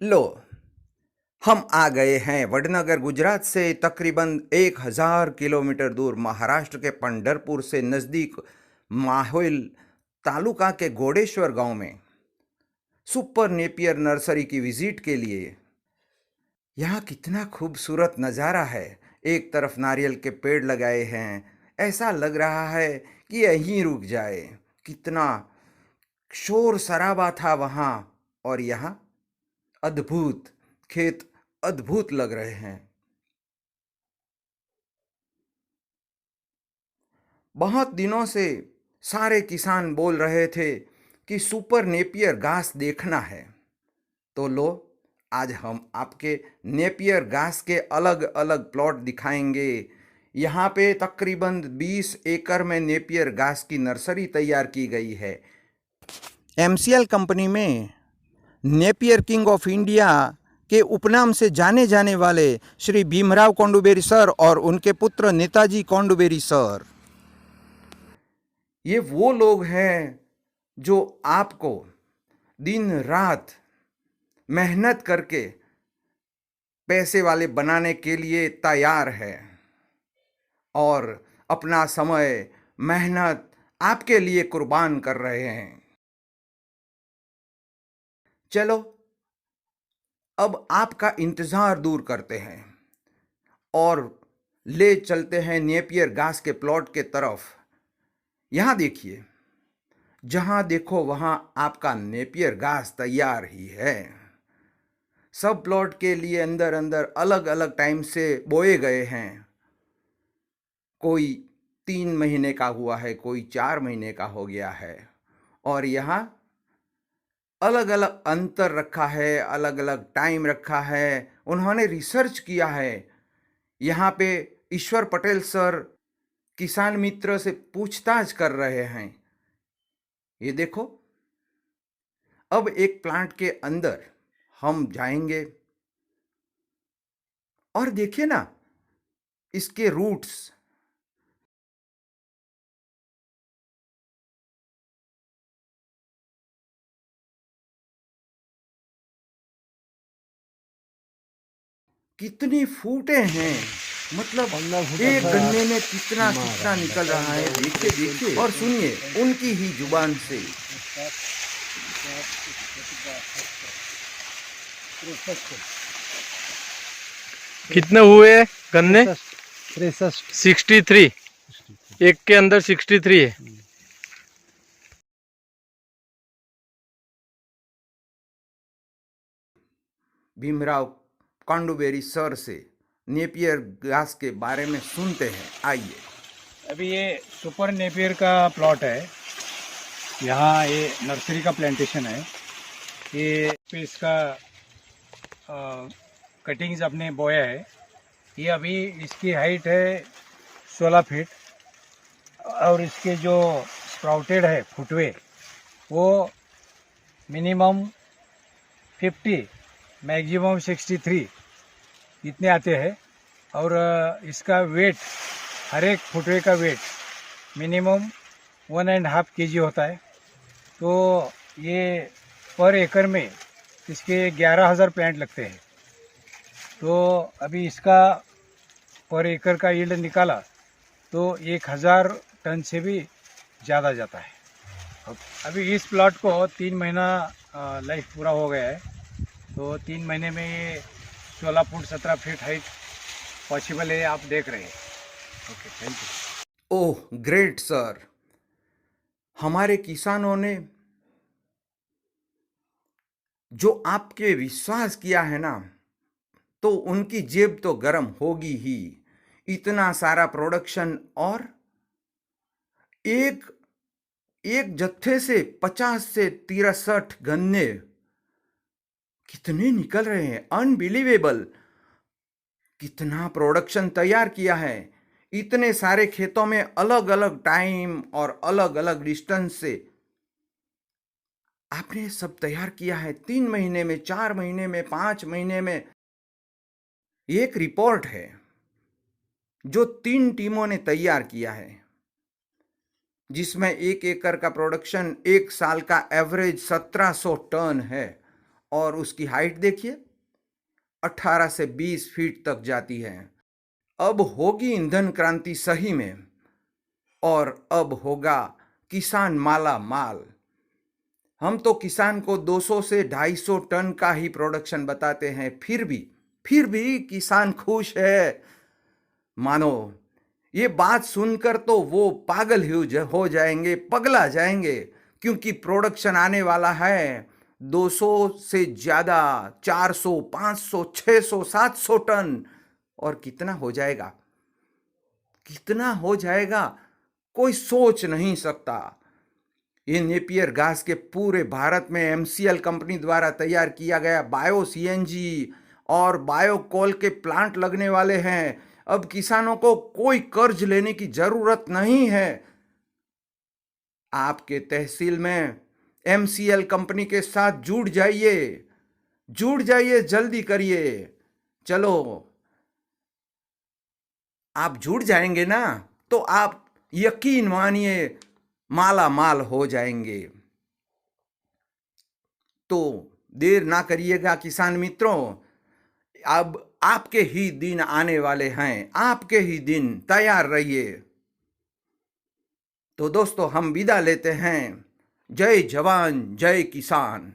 लो, हम आ गए हैं वडनगर गुजरात से तकरीबन 1000 किलोमीटर दूर महाराष्ट्र के पंढरपुर से नज़दीक माहोल तालुका के घोड़ेश्वर गांव में सुपर नेपियर नर्सरी की विजिट के लिए। यहाँ कितना खूबसूरत नज़ारा है। एक तरफ नारियल के पेड़ लगाए हैं, ऐसा लग रहा है कि यहीं रुक जाए। कितना शोर शराबा था वहाँ, और यहाँ अद्भुत खेत अद्भुत लग रहे हैं। बहुत दिनों से सारे किसान बोल रहे थे कि सुपर नेपियर घास देखना है। तो लो, आज हम आपके नेपियर घास के अलग अलग प्लॉट दिखाएंगे। यहाँ पे तकरीबन 20 एकड़ में नेपियर घास की नर्सरी तैयार की गई है। एमसीएल कंपनी में नेपियर किंग ऑफ इंडिया के उपनाम से जाने जाने वाले श्री भीमराव कोंडुबेरी सर और उनके पुत्र नेताजी कोंडुबेरी सर, ये वो लोग हैं जो आपको दिन रात मेहनत करके पैसे वाले बनाने के लिए तैयार है और अपना समय मेहनत आपके लिए कुर्बान कर रहे हैं। चलो, अब आपका इंतजार दूर करते हैं और ले चलते हैं नेपियर घास के प्लॉट के तरफ। यहां देखिए, जहां देखो वहां आपका नेपियर घास तैयार ही है। सब प्लॉट के लिए अंदर अंदर अलग अलग टाइम से बोए गए हैं। कोई 3 महीने का हुआ है, कोई 4 महीने का हो गया है, और यहाँ अलग अलग अंतर रखा है, अलग अलग टाइम रखा है। उन्होंने रिसर्च किया है। यहाँ पे ईश्वर पटेल सर किसान मित्र से पूछताछ कर रहे हैं। ये देखो, अब एक प्लांट के अंदर हम जाएंगे और देखिए ना, इसके रूट्स कितनी फूटे हैं। मतलब एक गन्ने में कितना कितना निकल रहा है। देखिए देखिए और सुनिए उनकी ही जुबान से। कितने हुए गन्ने? 63। 63। एक के अंदर 63 है। भीमराव कोंडुबेरी सर से नेपियर घास के बारे में सुनते हैं, आइए। अभी ये सुपर नेपियर का प्लॉट है। यहाँ ये नर्सरी का प्लांटेशन है। ये पे इसका कटिंग्स आपने बोया है। ये अभी इसकी हाइट है 16 फीट, और इसके जो स्प्राउटेड है फुटवे वो मिनिमम 50 मैक्सिमम 63 इतने आते हैं। और इसका वेट, हर एक फुटवे का वेट मिनिमम 1.5 kg होता है। तो ये पर एकड़ में इसके 11,000 प्लांट लगते हैं। तो अभी इसका पर एकड़ का यील्ड निकाला तो 1,000 टन से भी ज़्यादा जाता है। अभी इस प्लॉट को 3 महीना लाइफ पूरा हो गया है। तो 3 महीने में ये 16 फुट 17 फीट हाइट पॉसिबल है, आप देख रहे हैं। Okay, thank you. Oh great sir, हमारे किसानों ने जो आपके विश्वास किया है ना, तो उनकी जेब तो गर्म होगी ही। इतना सारा प्रोडक्शन, और एक एक जत्थे से 50 से 63 गन्ने कितने निकल रहे हैं, अनबिलीवेबल। कितना प्रोडक्शन तैयार किया है। इतने सारे खेतों में अलग अलग टाइम और अलग अलग डिस्टेंस से आपने सब तैयार किया है। 3 महीने में, 4 महीने में, 5 महीने में। एक रिपोर्ट है जो 3 टीमों ने तैयार किया है, जिसमें 1 एकड़ का प्रोडक्शन 1 साल का एवरेज 1700 टन है। और उसकी हाइट देखिए 18 से 20 फीट तक जाती है। अब होगी ईंधन क्रांति सही में, और अब होगा किसान माला माल। हम तो किसान को 200 से 250 टन का ही प्रोडक्शन बताते हैं, फिर भी किसान खुश है। मानो ये बात सुनकर तो वो पागल ही हो जाएंगे, पगला जाएंगे, क्योंकि प्रोडक्शन आने वाला है 200 से ज्यादा, 400, 500, 600, 700 टन। और कितना हो जाएगा, कितना हो जाएगा, कोई सोच नहीं सकता। ये नेपियर घास के पूरे भारत में एमसीएल कंपनी द्वारा तैयार किया गया बायो सीएनजी और बायो कोल के प्लांट लगने वाले हैं। अब किसानों को कोई कर्ज लेने की जरूरत नहीं है। आपके तहसील में एमसीएल कंपनी के साथ जुड़ जाइए, जल्दी करिए। चलो, आप जुड़ जाएंगे ना तो आप यकीन मानिए माला माल हो जाएंगे। तो देर ना करिएगा किसान मित्रों, अब आपके ही दिन आने वाले हैं, आपके ही दिन, तैयार रहिए। तो दोस्तों, हम विदा लेते हैं। जय जवान जय किसान।